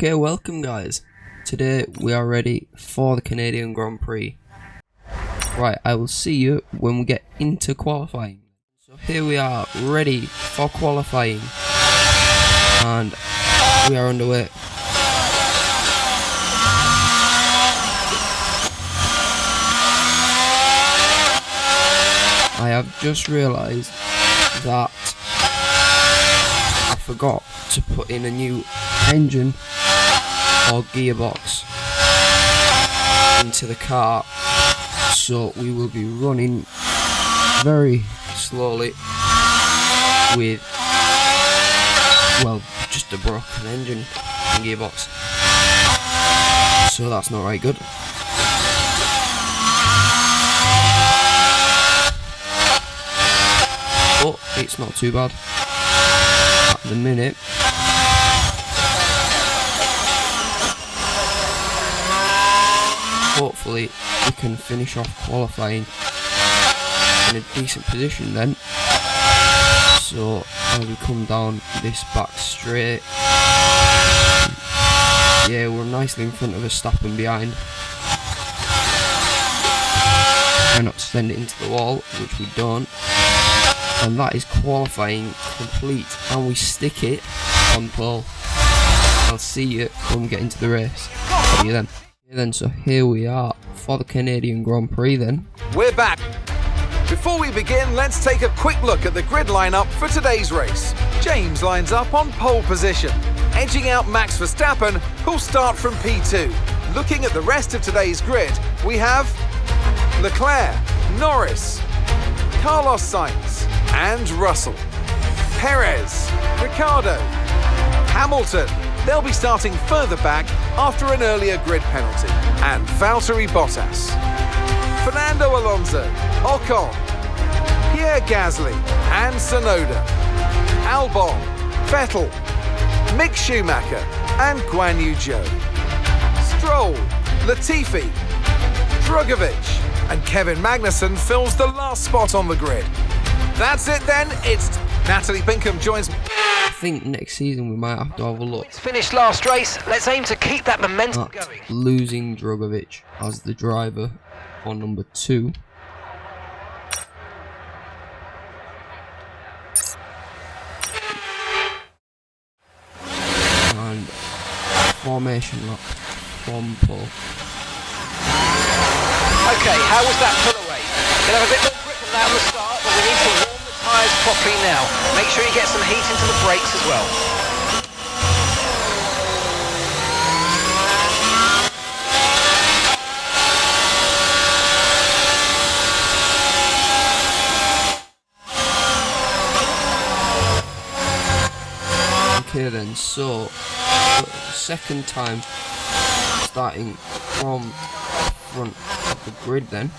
Okay, welcome guys. Today we are ready for the Canadian Grand Prix. Right, I will see you when we get into qualifying. So here we are, ready for qualifying. And we are underway. I have just realised that I forgot to put in a new engine or gearbox into the car, so we will be running very slowly with, well, just a broken engine and gearbox, so that's not right good. But it's not too bad at the minute. Hopefully we can finish off qualifying in a decent position then. So as we come down this back straight, yeah, we're nicely in front of Verstappen behind. Try not to send it into the wall, which we don't. And that is qualifying complete, and we stick it on pole. I'll see you when we get into the race. See you then. So here we are for the Canadian Grand Prix then. We're back. Before we begin, let's take a quick look at the grid lineup for today's race. James lines up on pole position, edging out Max Verstappen, who'll start from P2. Looking at the rest of today's grid, we have Leclerc, Norris, Carlos Sainz and Russell, Perez, Ricciardo, Hamilton. They'll be starting further back after an earlier grid penalty, and Valtteri Bottas, Fernando Alonso, Ocon, Pierre Gasly and Tsunoda, Albon, Vettel, Mick Schumacher and Guan Yu Zhou, Stroll, Latifi, Drugovich and Kevin Magnussen fills the last spot on the grid. That's it then, it's Natalie Pinkham joins me. I think next season we might have to have a look. It's finished last race. Let's aim to keep that momentum going. Losing Drugovich as the driver for number 2. And formation lap from pole. Okay, how was that pull away? Gonna have a bit more grip than that on the start, but we need to warm the tyres properly now. Make sure you get some heat into the brakes as well. Okay then, so second time starting from front of the grid then.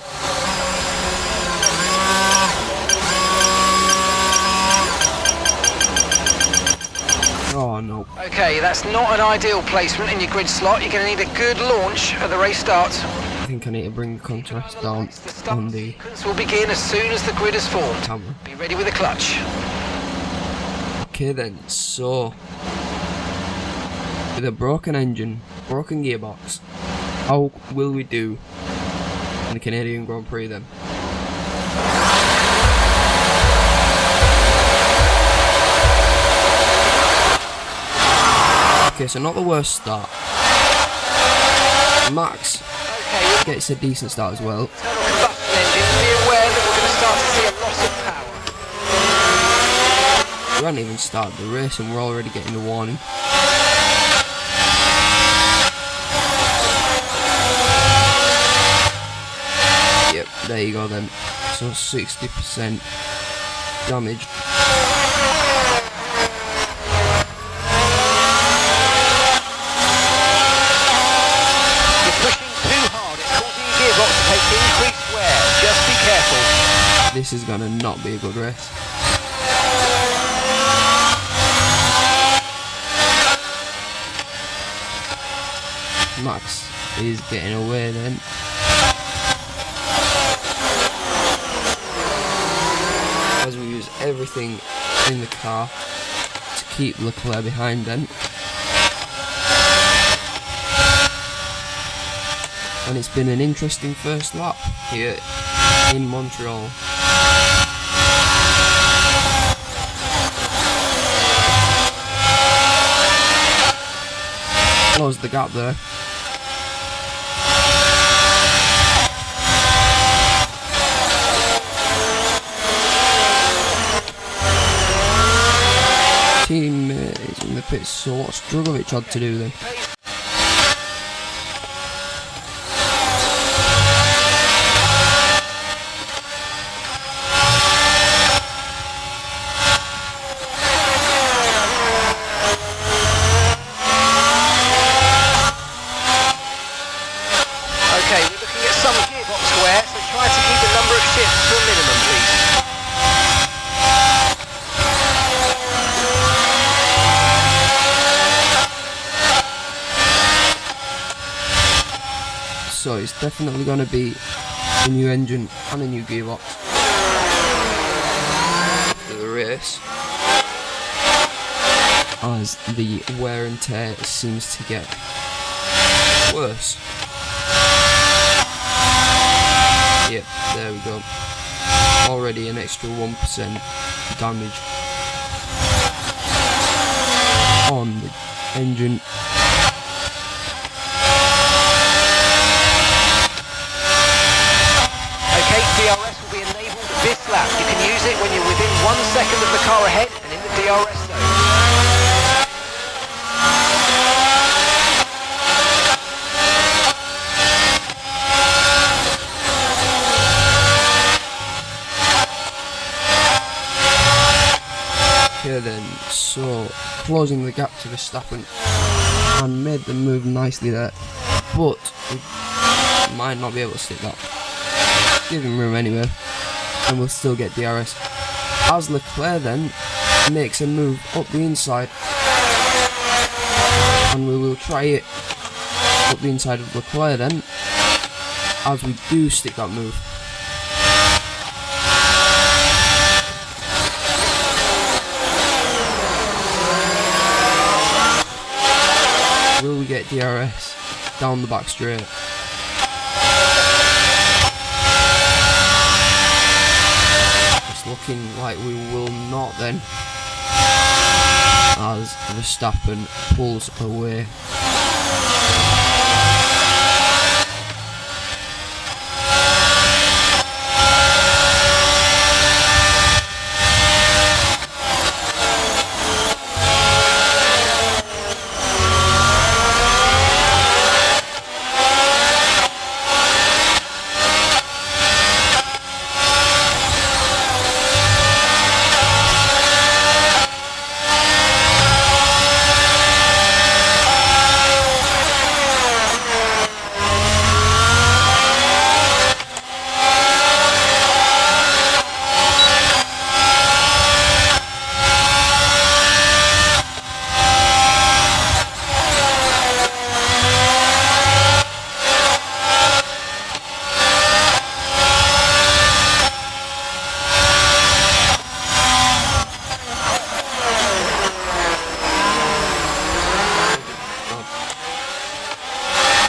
Oh no. Okay, that's not an ideal placement in your grid slot. You're going to need a good launch at the race start. I think I need to bring the contrast down on the Sequence will begin as soon as the grid is formed. camera. Be ready with the clutch. Okay then, so with a broken engine, broken gearbox, how will we do in the Canadian Grand Prix then? Okay, so not the worst start. Max gets a decent start as well. Internal combustion engine, be aware that we're going to start to see a loss of power. We haven't even started the race and we're already getting the warning. Yep, there you go then. So 60% damage. You're pushing too hard, it's causing your gearbox to take increased wear. Just be careful. This is gonna not be a good race. Max is getting away then. As we use everything in the car to keep Leclerc behind then. and it's been an interesting first lap here in Montreal. Close the gap there. Teammate is in the pits, so what's Drugovic had to do then? Okay, we're looking at some gearbox wear, so try to keep the number of shifts to a minimum, please. So it's definitely going to be a new engine and a new gearbox after the race, as the wear and tear seems to get worse. Yep, there we go. Already an extra 1% damage on the engine. Okay, DRS will be enabled this lap. You can use it when you're within 1 second of the car ahead and in the DRS zone. Okay then, so closing the gap to Verstappen and made them move nicely there, but we might not be able to stick that. Give him room anyway, and we'll still get DRS. As Leclerc then makes a move up the inside, and we will try it up the inside of Leclerc then, as we do stick that move. Will we get DRS down the back straight? It's looking like we will not then, as Verstappen pulls away.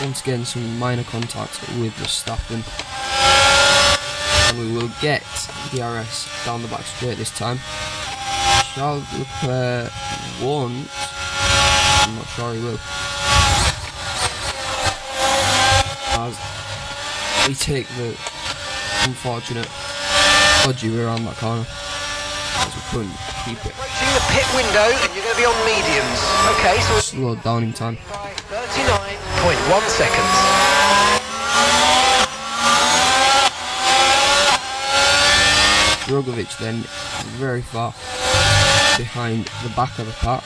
Once again, some minor contact with Verstappen, and we will get DRS down the back straight this time. Charles Leclerc won't. I'm not sure he will, as we take the unfortunate dodgy around that corner, as we couldn't keep it. Approaching the pit window, and you're going to be on mediums. Okay, so Slowed down in time. 39.1 seconds. Drugovic then very far behind the back of the pack.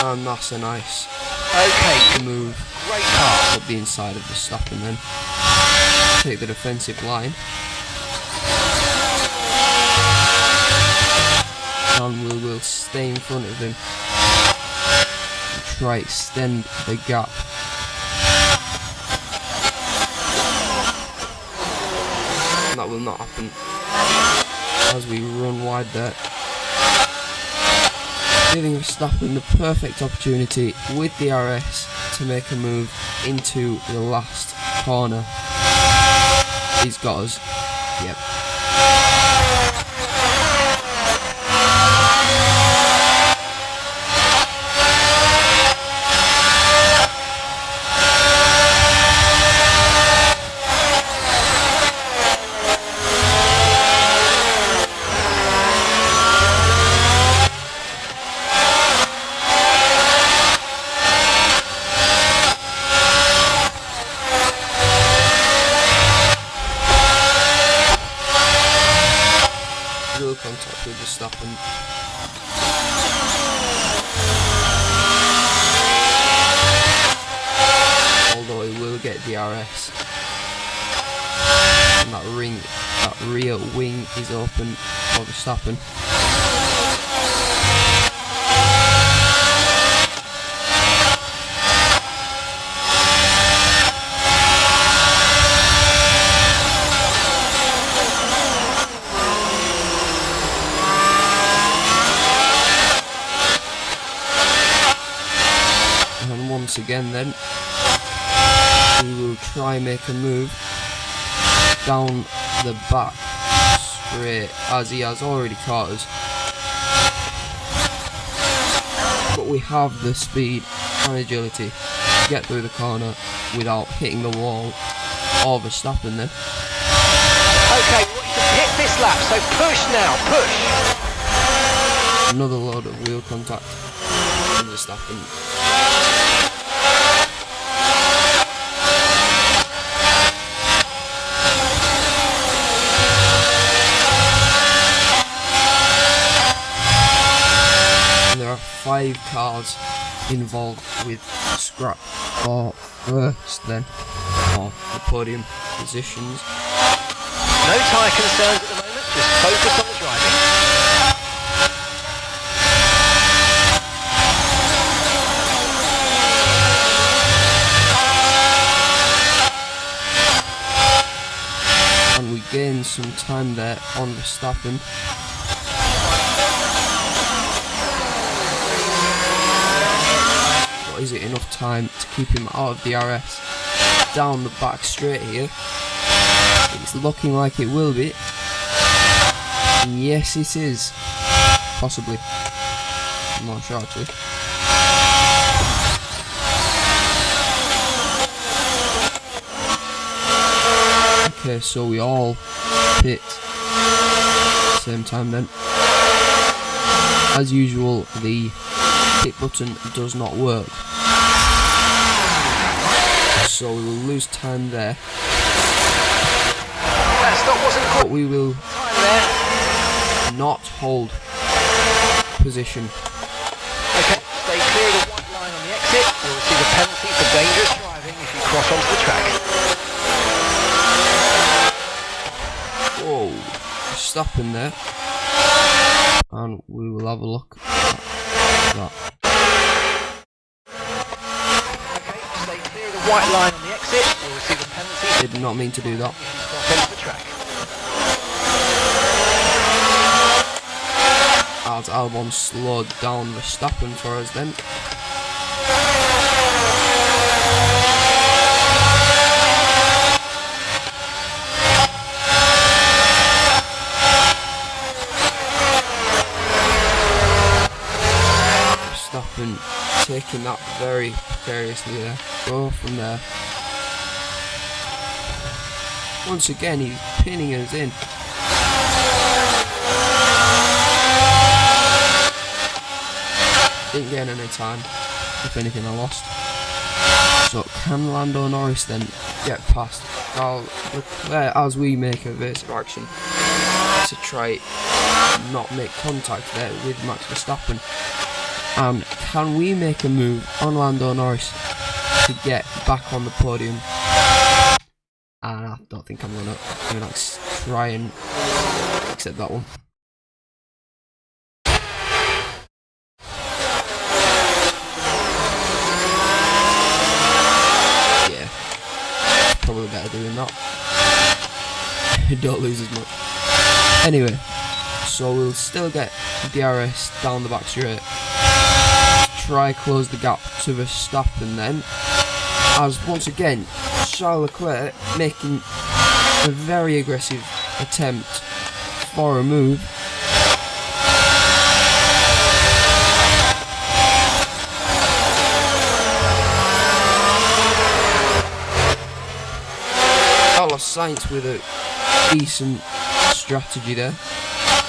And that's a nice move Great pass. up the inside of Verstappen then. Take the defensive line. And we will stay in front of him and try extend the gap. And that will not happen. as we run wide there, giving Verstappen the perfect opportunity with the RS to make a move into the last corner. He's got us. Yep. Real contact with Verstappen. Although he will get DRS. And that rear wing is open for Verstappen. And once again then, we will try and make a move down the back straight, as he has already caught us. But we have the speed and agility to get through the corner without hitting the wall or Verstappen then. Okay, we want you to hit this lap, so push now, push! Another load of wheel contact with Verstappen. There are 5 cars involved with scrap for first then, or the podium positions. No tyre concerns at the moment, just focus on the driving. And we gain some time there on Verstappen. Is it enough time to keep him out of DRS down the back straight here? It's looking like it will be. And yes, it is. Possibly. I'm not sure actually. Okay, so we all pit same time then. As usual, the pit button does not work, so we will lose time there. That stop wasn't quick. But we will Time there. not hold position. Okay, stay clear of the white line on the exit. You'll receive a penalty for dangerous driving if you cross onto the track. Whoa, stopping there, and we will have a look at that. Okay, stay clear of the white line on the exit. You'll receive a penalty Did not mean to do that. if you cross onto the track. As Albon slowed down Verstappen for us then. Verstappen taking that very precariously there. Go from there. Once again, he's pinning us in. Didn't gain any time. If anything, I lost. So can Lando Norris then get past Charles Leclerc as we make a evasive action to try not make contact there with Max Verstappen? And can we make a move on Lando Norris to get back on the podium? And I don't think I'm gonna try and accept that one. Yeah, probably better doing that. Don't lose as much. Anyway, so we'll still get DRS down the back straight. Try close the gap to Verstappen then, as once again Charles Leclerc making a very aggressive attempt for a move. Carlos Sainz with a decent strategy there,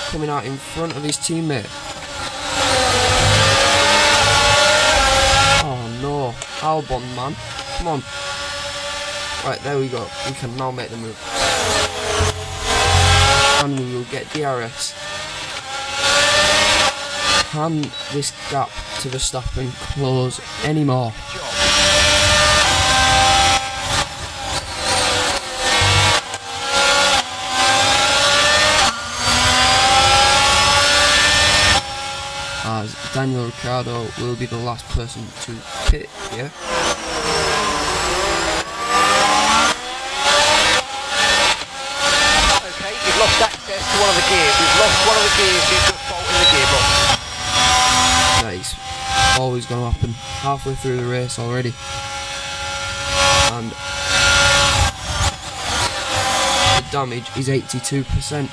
coming out in front of his teammate. Oh no, Albon, man, come on. Right, there we go, we can now make the move. And we will get DRS. Can this gap to Verstappen close anymore? As Daniel Ricciardo will be the last person to pit here. Okay, you've lost access to one of the gears. We've lost one of the gears due to a fault in the gearbox. That is always going to happen halfway through the race already. And the damage is 82%.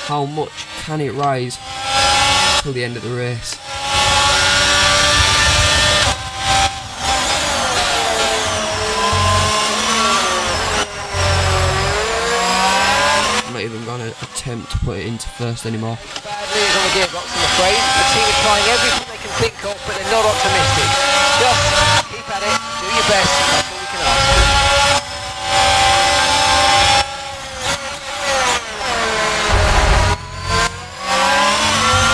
How much can it rise till the end of the race? I'm not even going to attempt to put it into first anymore. Bad news on the gearbox, I'm afraid. The team are trying everything they can think of, but they're not optimistic. Just keep at it, do your best, that's all we can ask.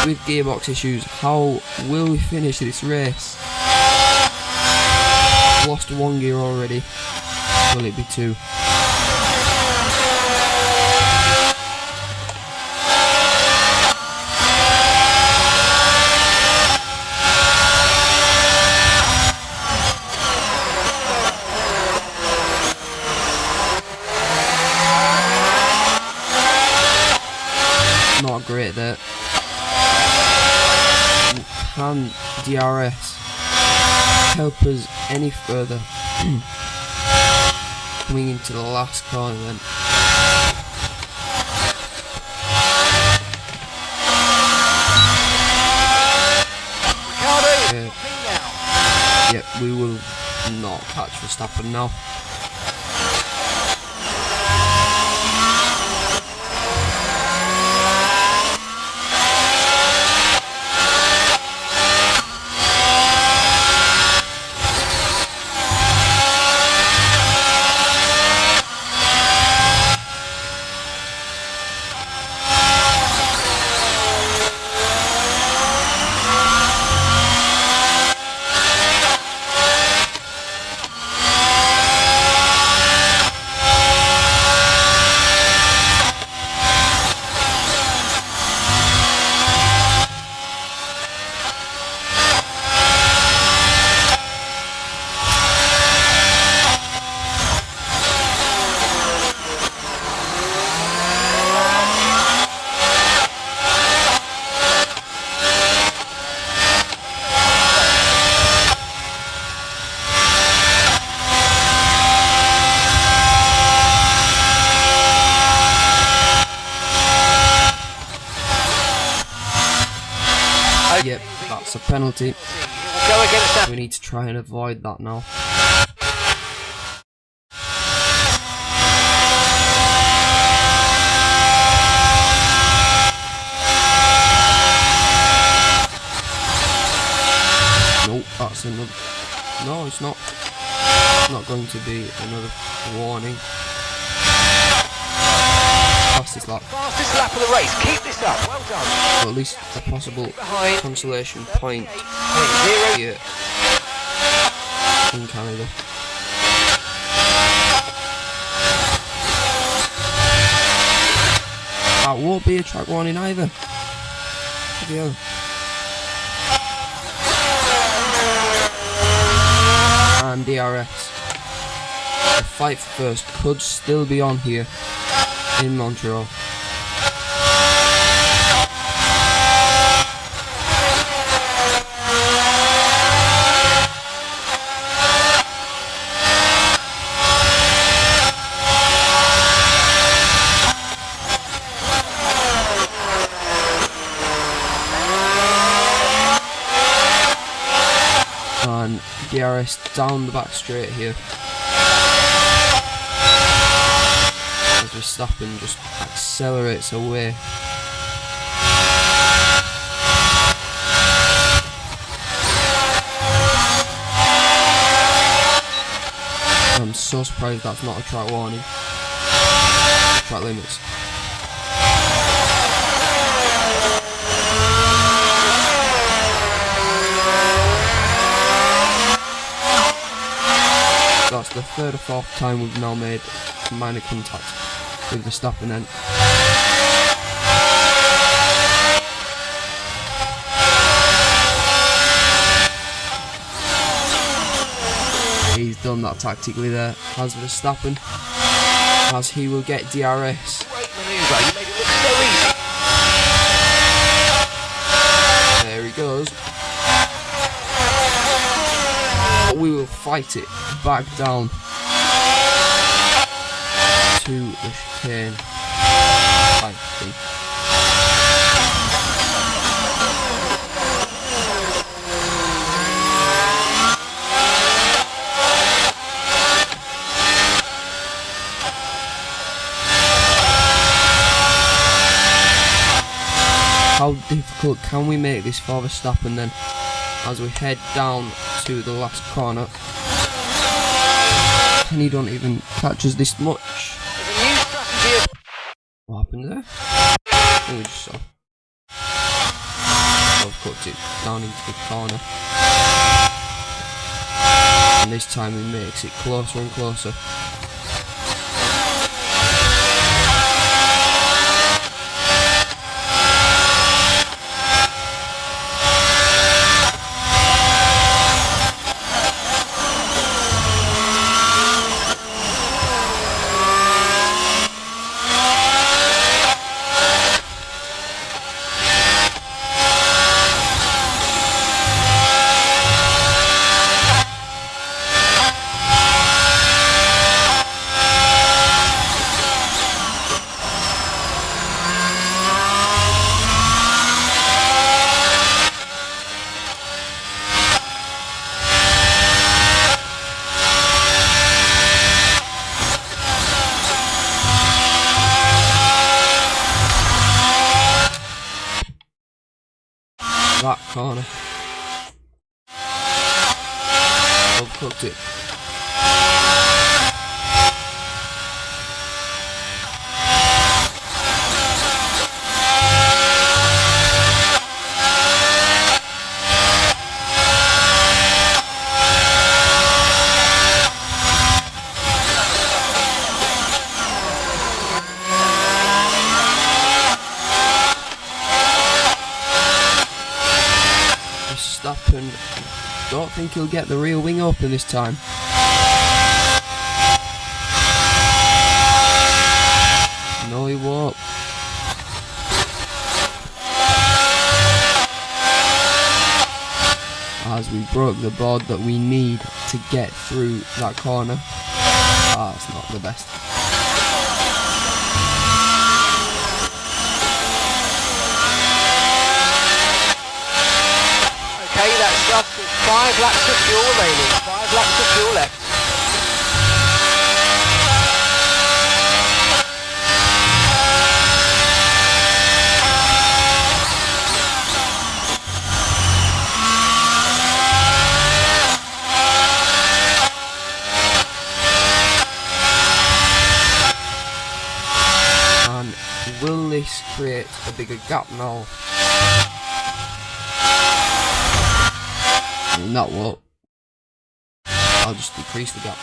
With gearbox issues, how will we finish this race? Lost one gear already. Will it be two? Not great there. Can DRS help us any further? Coming into the last corner then. Yep, we will not catch Verstappen now. Yep, that's a penalty. Go against that. We need to try and avoid that now. Nope, that's another. No, it's not. Not going to be another warning. Fastest lap. Fastest lap of the race. Keep this up. Well done. Or at least a possible consolation point here in Canada. That won't be a track warning either. Yeah. And DRS. The fight for first could still be on here in Montreal. DRS down the back straight here. As Verstappen just accelerates away. I'm so surprised that's not a track warning. Track limits. That's the third or fourth time we've now made minor contact with Verstappen then. He's done that tactically there, has Verstappen, as he will get DRS. Great manoeuvre, you made it look so easy. There he goes. We will fight it back down to the chicane. I think. How difficult can we make this for Verstappen then, as we head down to the last corner? And he don't even catch us this much. What happened there? I think we just saw. I've cooked it down into the corner. And this time he makes it closer and closer. That corner. I've cooked it. Verstappen, don't think he'll get the rear wing open this time. No, he won't. As we broke the board that we need to get through that corner. It's not the best. Okay, that's up with 5 laps of fuel remaining. 5 laps of fuel left. And will this create a bigger gap now? Not what. I'll just decrease the gap.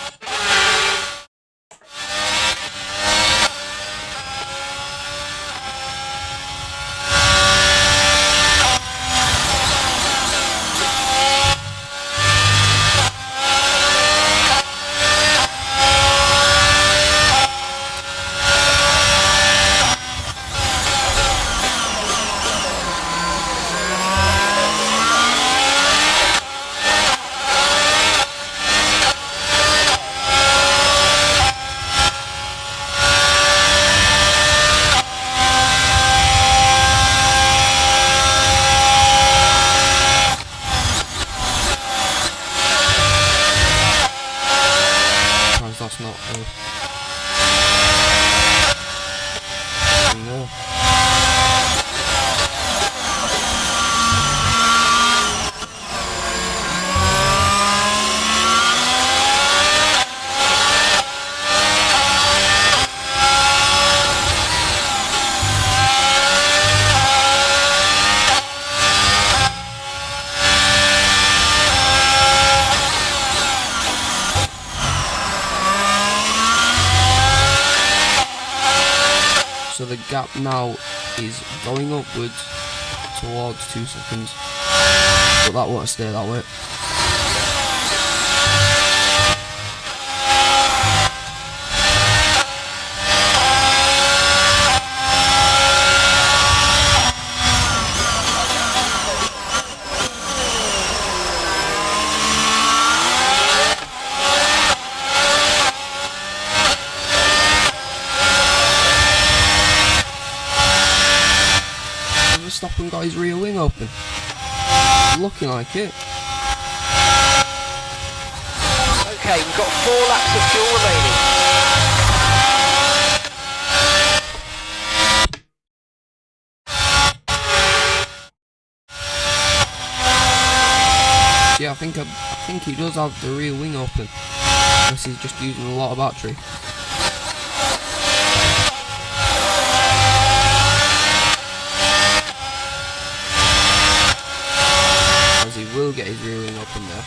the gap now is going upwards towards 2 seconds, but that won't stay that way. Verstappen got his rear wing open. Looking like it. Okay, we've got 4 laps of fuel remaining. Yeah, I think he does have the rear wing open, unless he's just using a lot of battery. As he will get his rear wing open there.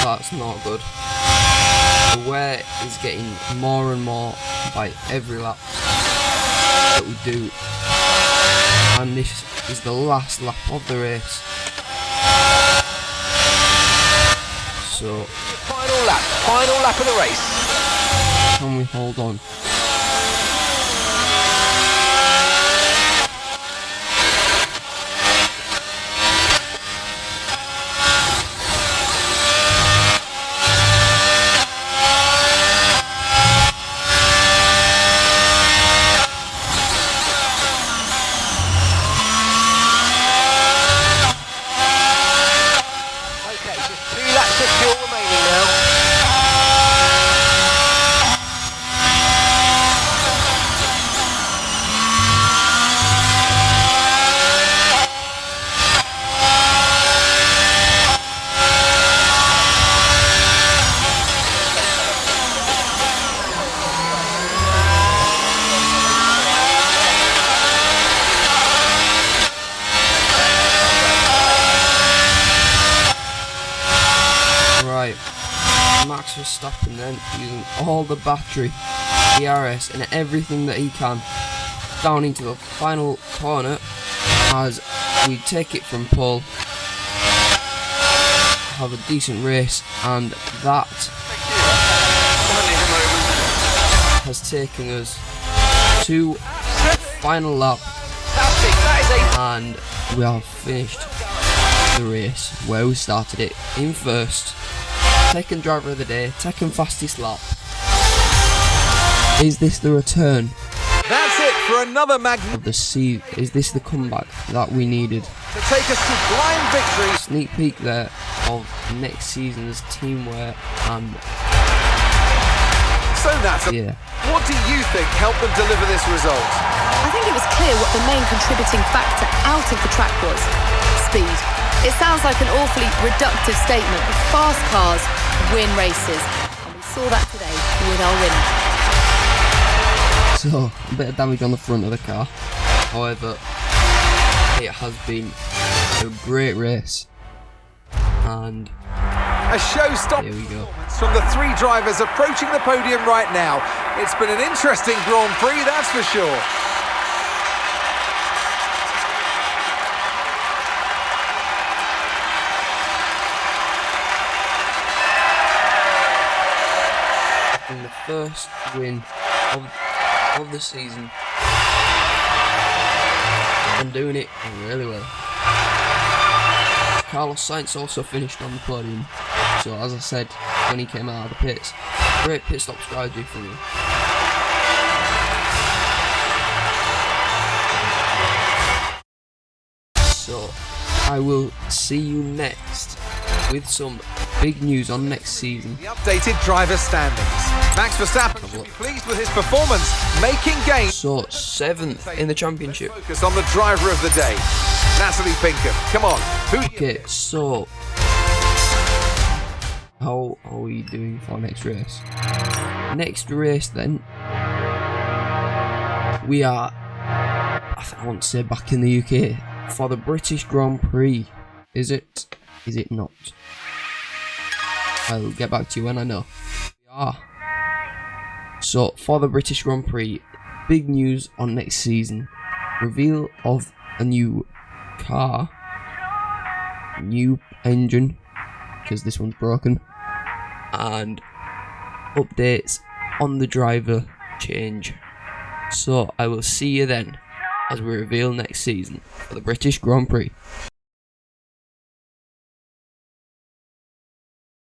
That's not good. The wear is getting more and more by every lap that we do, and this is the last lap of the race. So Final lap of the race. can we hold on? Right, Max Verstappen then using all the battery, DRS and everything that he can down into the final corner as we take it from pole, have a decent race, and that has taken us to final lap, and we have finished the race where we started it in first. Second driver of the day, second fastest lap. Is this the return That's it for another of the season? Is this the comeback that we needed? to take us to blind victory. Sneak peek there of next season's teamwear, and So Natalie, yeah, what do you think helped them deliver this result? I think it was clear what the main contributing factor out of the track was: speed. It sounds like an awfully reductive statement, but fast cars win races, and we saw that today with our winner. so a bit of damage on the front of the car. However, it has been a great race, and A showstopper here we go. from the 3 drivers approaching the podium right now. It's been an interesting Grand Prix, that's for sure. In the first win of of the season and doing it really well. Carlos Sainz also finished on the podium, so as I said when he came out of the pits, great pit stop strategy from him. So I will see you next with some big news on next season. The updated driver standings. Max Verstappen should be pleased with his performance, making gains. So 7th in the championship. Focus on the driver of the day, Natalie Pinkham. Come on, Okay, so how are we doing for next race? Next race then, we are, I want to say back in the UK, for the British Grand Prix. Is it? Is it not? I'll get back to you when I know. We are. So, for the British Grand Prix, big news on next season. Reveal of a new car, new engine, because this one's broken, and updates on the driver change. So, I will see you then as we reveal next season for the British Grand Prix.